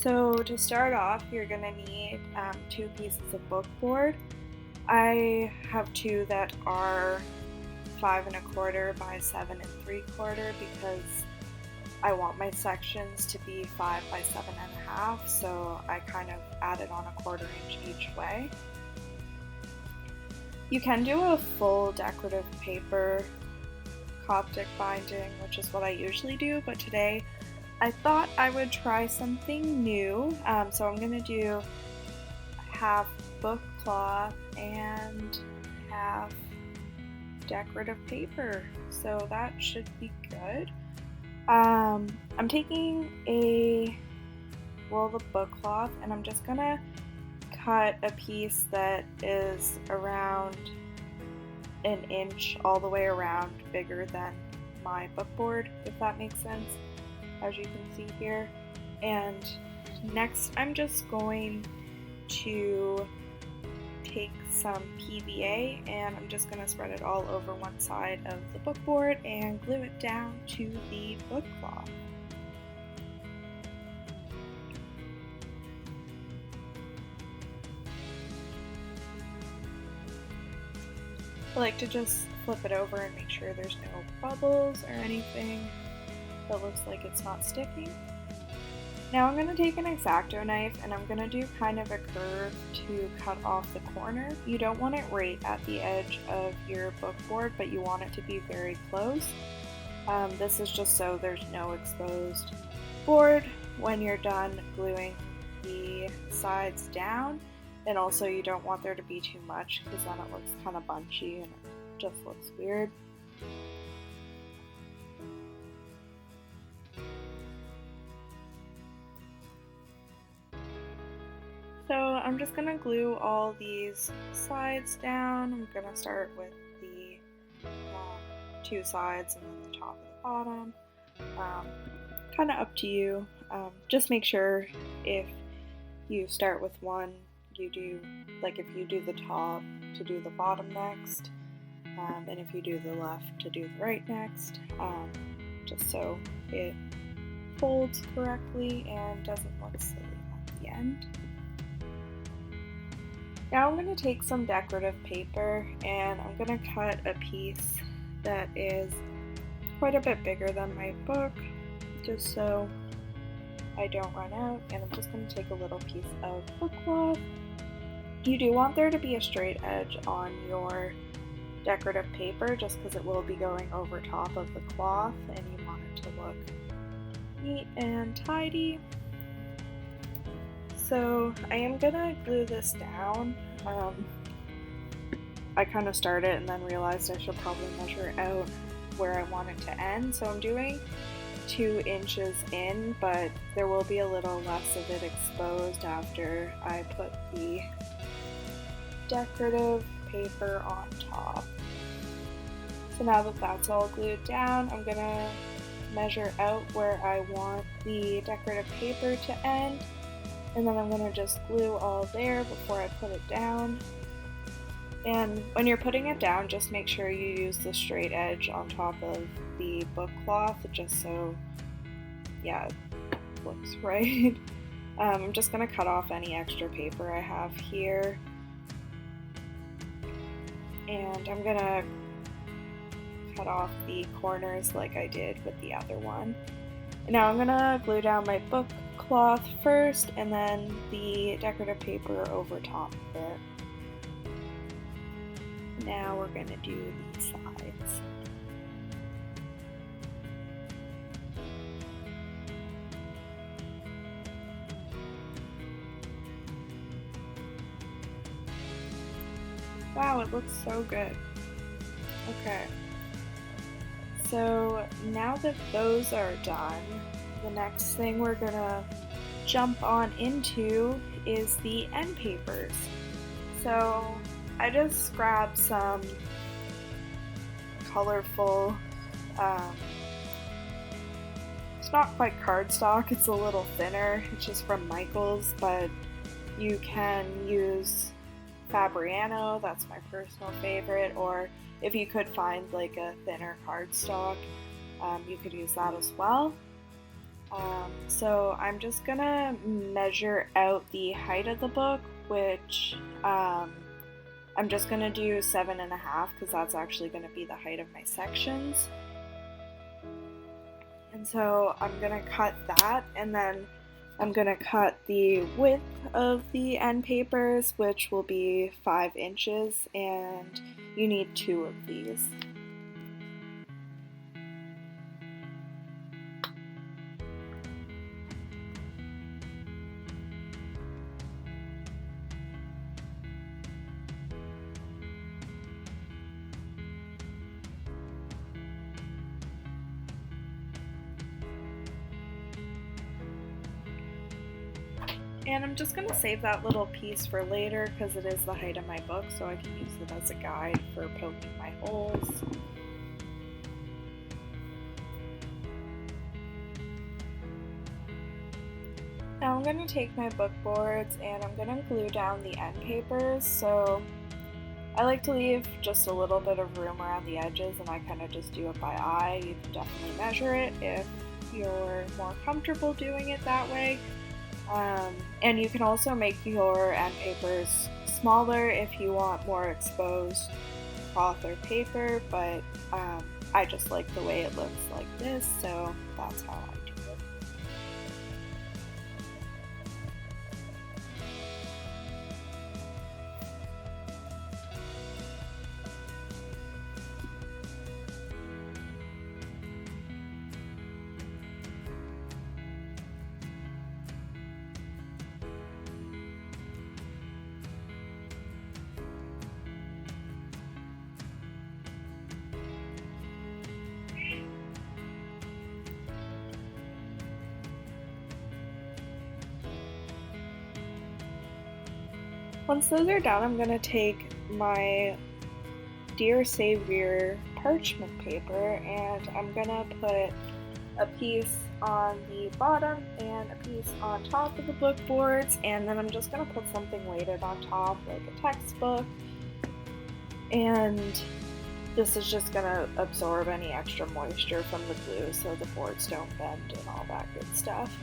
So to start off, you're gonna need two pieces of book board. I have two that are 5 1/4 by 7 3/4 because I want my sections to be 5 by 7 1/2, so I kind of added on a 1/4 inch each way. You can do a full decorative paper Coptic binding, which is what I usually do, but today I thought I would try something new. So I'm gonna do half book cloth and half decorative paper, so that should be good. I'm taking a roll of book cloth and I'm just gonna cut a piece that is around an inch all the way around, bigger than my book board, if that makes sense, as you can see here. And next I'm just going to take some PVA and I'm just going to spread it all over one side of the book board and glue it down to the book cloth. I like to just flip it over and make sure there's no bubbles or anything that looks like it's not sticking. Now I'm going to take an X-Acto knife and I'm going to do kind of a curve to cut off the corner. You don't want it right at the edge of your book board, but you want it to be very close. This is just so there's no exposed board when you're done gluing the sides down. And also you don't want there to be too much because then it looks kind of bunchy and it just looks weird. So I'm just going to glue all these sides down. I'm going to start with the two sides and then the top and the bottom. Kind of up to you. Just make sure if you start with one, you do, like if you do the top, to do the bottom next, and if you do the left, to do the right next, just so it folds correctly and doesn't look silly at the end. Now I'm going to take some decorative paper and I'm going to cut a piece that is quite a bit bigger than my book, just so I don't run out, and I'm just going to take a little piece of book cloth. You do want there to be a straight edge on your decorative paper just because it will be going over top of the cloth and you want it to look neat and tidy. So I am gonna glue this down. I kind of started and then realized I should probably measure out where I want it to end. So I'm doing 2 inches in, but there will be a little less of it exposed after I put the decorative paper on top. So now that that's all glued down, I'm gonna measure out where I want the decorative paper to end, and then I'm gonna just glue all there before I put it down. And when you're putting it down, just make sure you use the straight edge on top of the book cloth, just so, yeah, it looks right. I'm just gonna cut off any extra paper I have here. And I'm gonna cut off the corners like I did with the other one. And now I'm gonna glue down my book cloth first and then the decorative paper over top of it. Now we're gonna do the sides. Wow, it looks so good. Okay. So now that those are done, the next thing we're gonna jump on into is the end papers. So I just grabbed some colorful, it's not quite cardstock, it's a little thinner, it's just from Michaels, but you can use Fabriano, that's my personal favorite, or if you could find like a thinner cardstock, you could use that as well. So I'm just gonna measure out the height of the book, which I'm just gonna do 7.5 because that's actually gonna be the height of my sections. And so I'm gonna cut that, and then I'm gonna cut the width of the end papers, which will be 5 inches, and you need 2 of these. And I'm just going to save that little piece for later because it is the height of my book, so I can use it as a guide for poking my holes. Now I'm going to take my book boards and I'm going to glue down the end papers. So I like to leave just a little bit of room around the edges, and I kind of just do it by eye. You can definitely measure it if you're more comfortable doing it that way. And you can also make your end papers smaller if you want more exposed cloth or paper, but I just like the way it looks like this, so that's how I do it. Once those are done, I'm going to take my Dear Savior parchment paper and I'm going to put a piece on the bottom and a piece on top of the book boards, and then I'm just going to put something weighted on top, like a textbook, and this is just going to absorb any extra moisture from the glue so the boards don't bend and all that good stuff.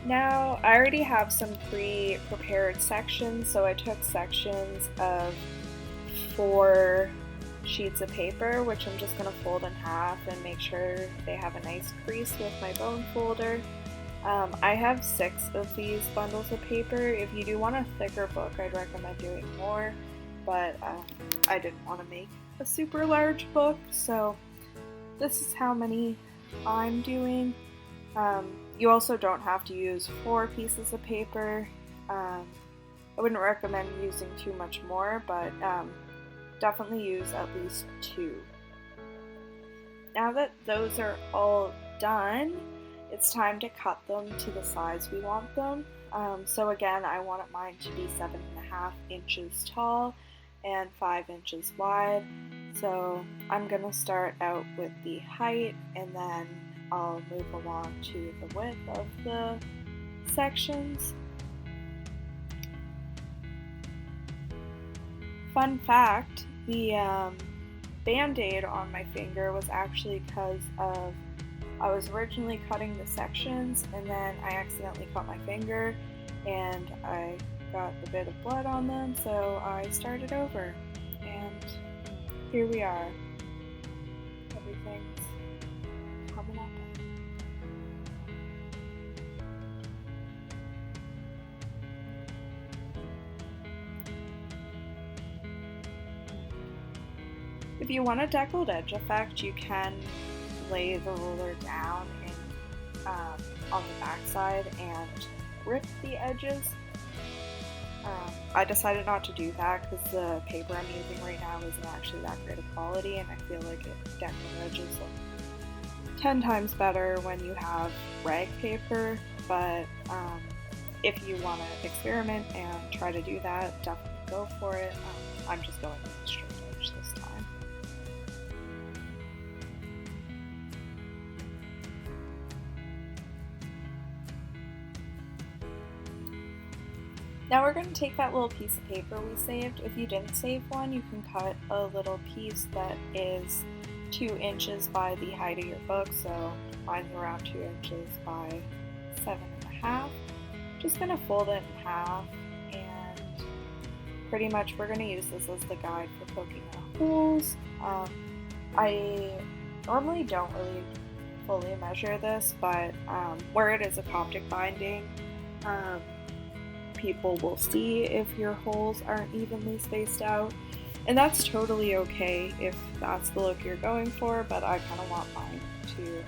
Now, I already have some pre-prepared sections, so I took sections of 4 sheets of paper, which I'm just going to fold in half and make sure they have a nice crease with my bone folder. I have 6 of these bundles of paper. If you do want a thicker book, I'd recommend doing more, but I didn't want to make a super large book, so this is how many I'm doing. You also don't have to use 4 pieces of paper. I wouldn't recommend using too much more, but definitely use at least 2. Now that those are all done, it's time to cut them to the size we want them. So again, I wanted mine to be 7.5 inches tall and 5 inches wide. So I'm going to start out with the height, and then I'll move along to the width of the sections. Fun fact, the band-aid on my finger was actually because of I was originally cutting the sections and then I accidentally cut my finger and I got a bit of blood on them, so I started over and here we are. Everything's coming up. If you want a deckled edge effect, you can lay the ruler down on the back side and rip the edges. I decided not to do that because the paper I'm using right now isn't actually that great of quality, and I feel like deckled edges look 10 times better when you have rag paper, but if you want to experiment and try to do that, definitely go for it. I'm just going with the straight edge this time. Now we're going to take that little piece of paper we saved. If you didn't save one, you can cut a little piece that is 2 inches by the height of your book. So mine's around 2 inches by 7.5. Just gonna fold it in half, and pretty much we're gonna use this as the guide for poking our holes. I normally don't really fully measure this, but where it is a Coptic binding, people will see if your holes aren't evenly spaced out, and that's totally okay if that's the look you're going for, but I kind of want mine to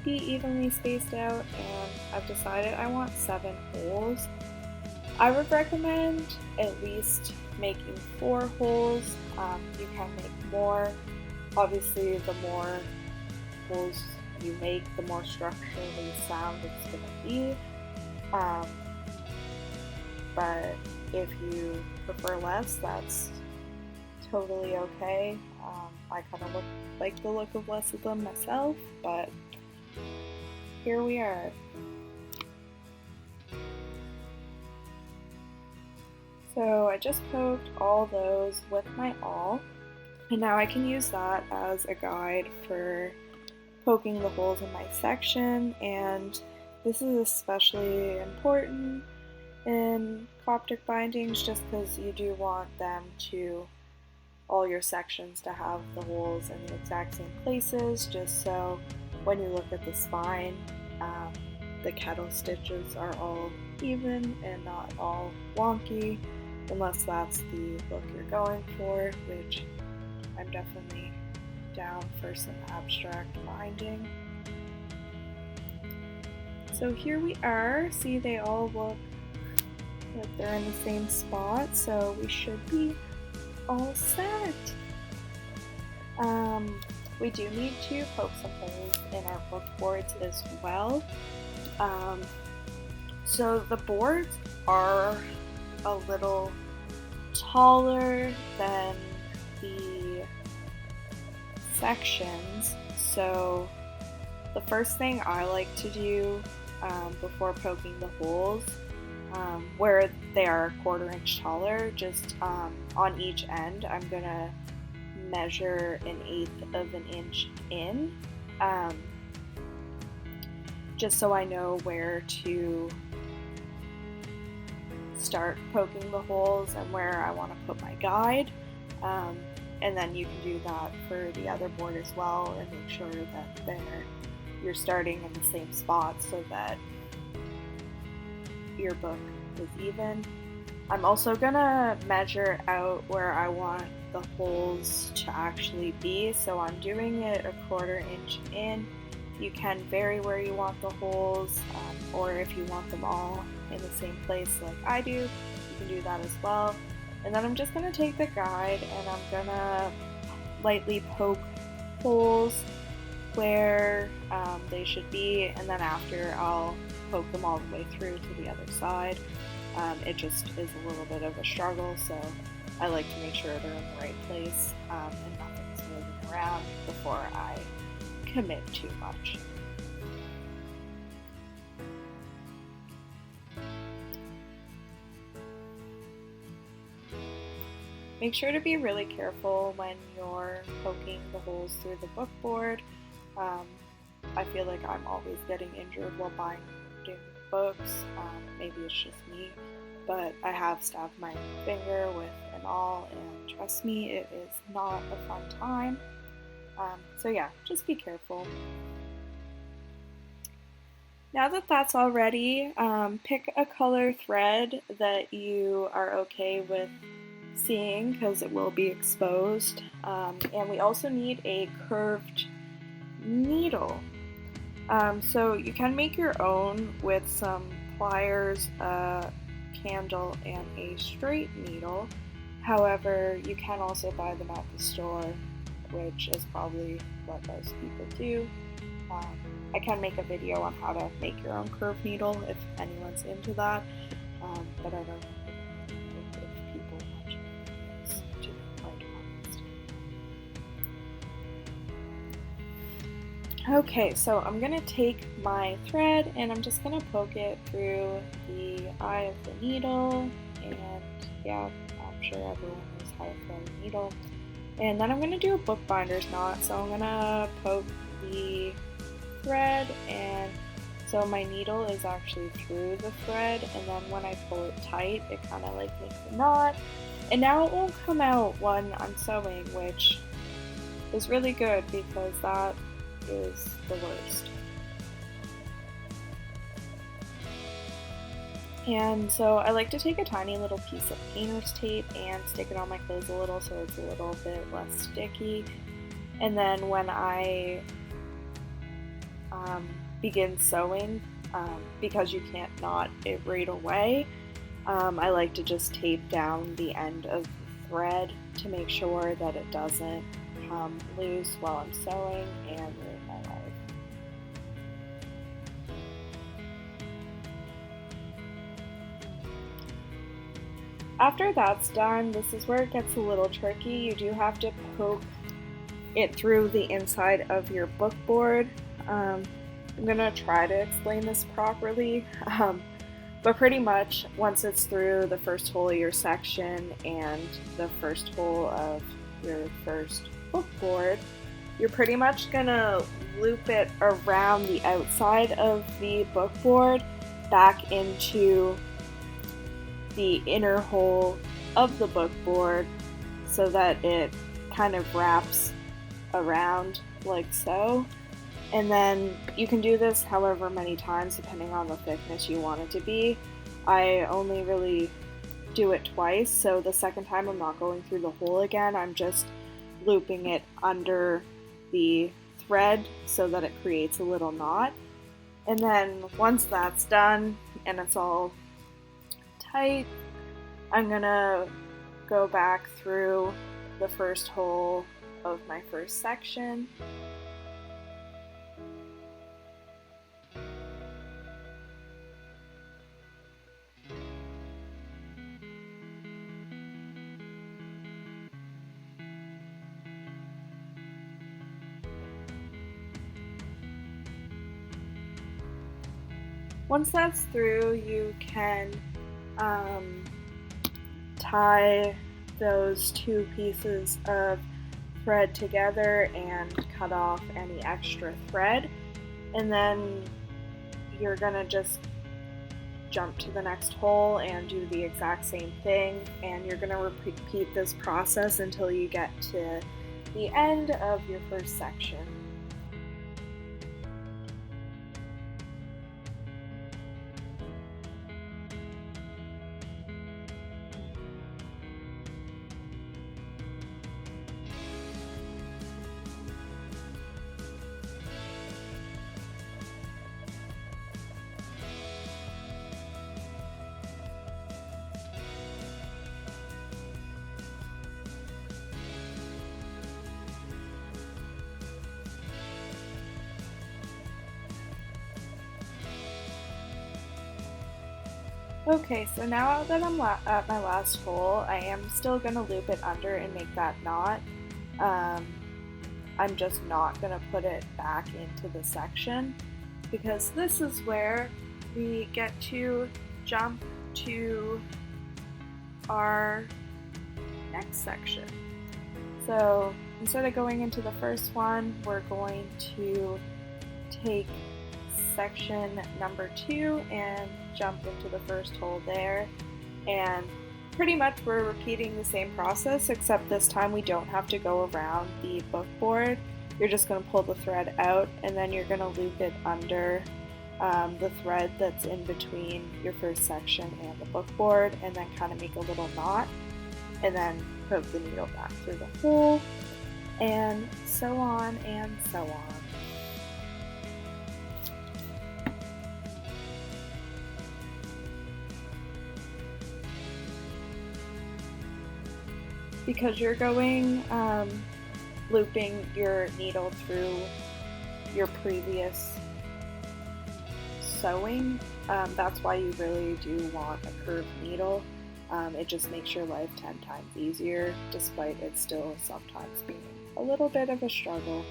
be evenly spaced out, and I've decided I want 7 holes. I would recommend at least making 4 holes. You can make more. Obviously, the more holes you make, the more structurally sound it's going to be. But if you prefer less, that's totally okay. I kind of like the look of less of them myself, but here we are. So I just poked all those with my awl, and now I can use that as a guide for poking the holes in my section, and this is especially important in Coptic bindings just because you do want them to, all your sections to have the holes in the exact same places, just so when you look at the spine, the kettle stitches are all even and not all wonky, unless that's the look you're going for, which I'm definitely down for some abstract binding. So here we are. See, they all look like they're in the same spot, so we should be all set. We do need to poke some holes in our book boards as well. So the boards are a little taller than the sections, so the first thing I like to do before poking the holes, where they are 1/4 inch taller, just on each end, I'm gonna measure 1/8 of an inch in, just so I know where to start poking the holes and where I want to put my guide. And then you can do that for the other board as well, and make sure that you're starting in the same spot so that your book is even. I'm also gonna measure out where I want the holes to actually be, so I'm doing it 1/4 inch in. You can vary where you want the holes, or if you want them all in the same place like I do, you can do that as well. And then I'm just gonna take the guide and I'm gonna lightly poke holes where they should be, and then after I'll poke them all the way through to the other side. It just is a little bit of a struggle, so I like to make sure they're in the right place and nothing's moving around before I commit too much. Make sure to be really careful when you're poking the holes through the book board. I feel like I'm always getting injured while binding books. Maybe it's just me, but I have stabbed my finger with an awl, and trust me, it is not a fun time. So yeah, just be careful. Now that that's all ready, pick a color thread that you are okay with seeing because it will be exposed. And we also need a curved needle. So you can make your own with some pliers, a candle, and a straight needle. However, you can also buy them at the store, which is probably what most people do. I can make a video on how to make your own curved needle if anyone's into that, but I don't know if people watch videos, to be quite honest. Okay, so I'm going to take my thread and I'm just going to poke it through the eye of the needle, and yeah, I'm sure everyone knows how to thread a needle. And then I'm going to do a bookbinder's knot, so I'm going to poke the thread, and so my needle is actually through the thread, and then when I pull it tight, it kind of like makes a knot. And now it won't come out when I'm sewing, which is really good because that is the worst. And so I like to take a tiny little piece of painter's tape and stick it on my clothes a little so it's a little bit less sticky. And then when I begin sewing, because you can't knot it right away, I like to just tape down the end of the thread to make sure that it doesn't come loose while I'm sewing and ruin my life. After that's done, this is where it gets a little tricky. You do have to poke it through the inside of your book board. I'm gonna try to explain this properly, but pretty much once it's through the first hole of your section and the first hole of your first book board, you're pretty much gonna loop it around the outside of the book board back into the inner hole of the book board so that it kind of wraps around like so. And then you can do this however many times depending on the thickness you want it to be. I only really do it twice, so the second time I'm not going through the hole again, I'm just looping it under the thread so that it creates a little knot. And then once that's done and it's all tight, I'm gonna go back through the first hole of my first section. Once that's through, you can tie those two pieces of thread together and cut off any extra thread, and then you're gonna just jump to the next hole and do the exact same thing, and you're gonna repeat this process until you get to the end of your first section. Okay, so now that I'm at my last hole, I am still going to loop it under and make that knot. I'm just not going to put it back into the section because this is where we get to jump to our next section. So instead of going into the first one, we're going to take section number 2 and jump into the first hole there, and pretty much we're repeating the same process, except this time we don't have to go around the book board. You're just going to pull the thread out and then you're going to loop it under the thread that's in between your first section and the book board, and then kind of make a little knot and then poke the needle back through the hole, and so on and so on. Because you're going looping your needle through your previous sewing, that's why you really do want a curved needle. It just makes your life 10 times easier, despite it still sometimes being a little bit of a struggle.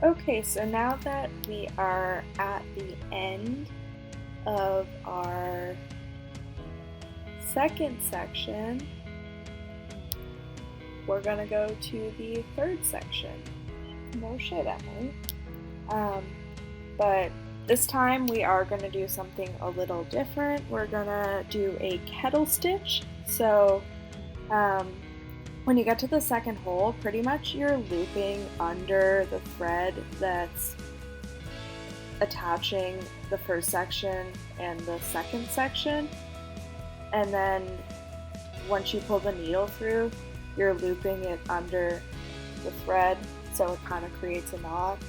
Okay, so now that we are at the end of our second section, we're gonna go to the third section. No shit, Emily. But this time we are gonna do something a little different. We're gonna do a kettle stitch. So when you get to the second hole, pretty much you're looping under the thread that's attaching the first section and the second section. And then once you pull the needle through, you're looping it under the thread, so it kind of creates a knot.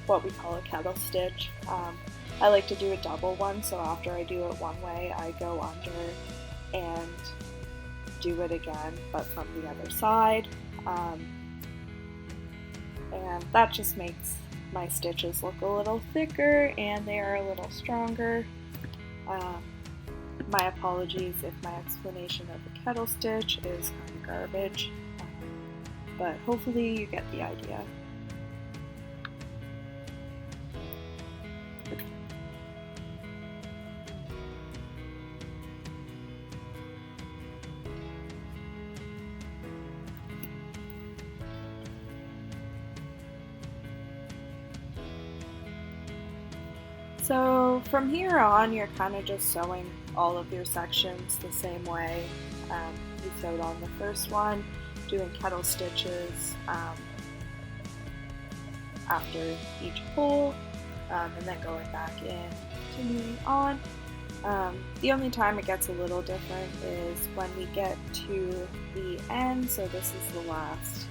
What we call a kettle stitch. I like to do a double one, so after I do it one way, I go under and do it again, but from the other side. And that just makes my stitches look a little thicker and they are a little stronger. My apologies if my explanation of the kettle stitch is kind of garbage, but hopefully you get the idea. So from here on, you're kind of just sewing all of your sections the same way you sewed on the first one, doing kettle stitches after each hole, and then going back in, continuing on. The only time it gets a little different is when we get to the end. So this is the last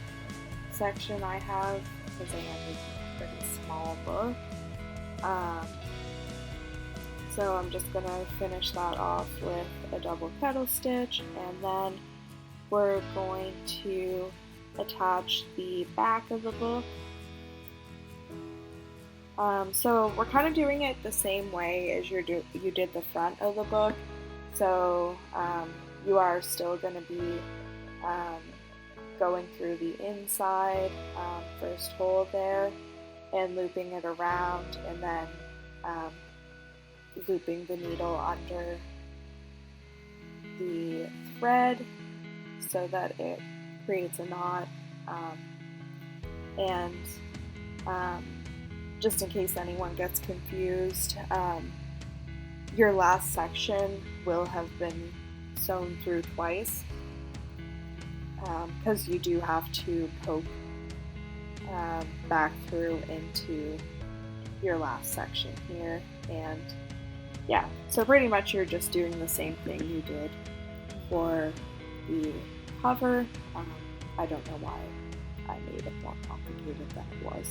section I have because I have a pretty small book. So I'm just going to finish that off with a double kettle stitch, and then we're going to attach the back of the book. So we're kind of doing it the same way as you did the front of the book. So you are still going to be going through the inside first hole there and looping it around, and then looping the needle under the thread so that it creates a knot, and just in case anyone gets confused, your last section will have been sewn through twice because you do have to poke back through into your last section here. And yeah, so pretty much you're just doing the same thing you did for the cover. I don't know why I made it more complicated than it was.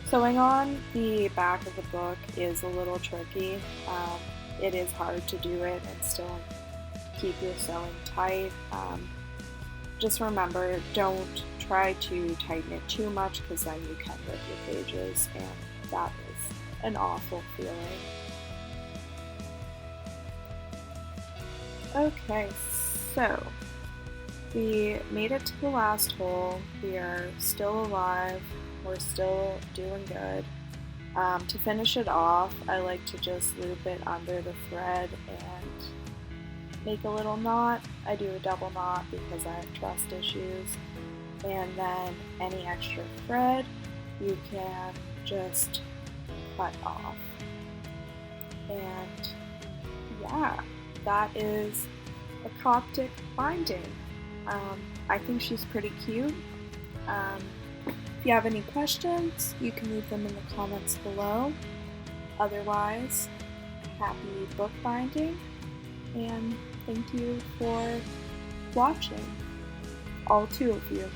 Sewing on the back of the book is a little tricky. It is hard to do it and still keep your sewing tight. Just remember, don't try to tighten it too much because then you can rip your pages, and that is an awful feeling. Okay, so we made it to the last hole. We are still alive. We're still doing good. To finish it off, I like to just loop it under the thread and make a little knot. I do a double knot because I have trust issues. And then any extra thread you can just cut off. And yeah, that is a Coptic binding. I think she's pretty cute. If you have any questions, you can leave them in the comments below. Otherwise, happy bookbinding, and thank you for watching, all two of you.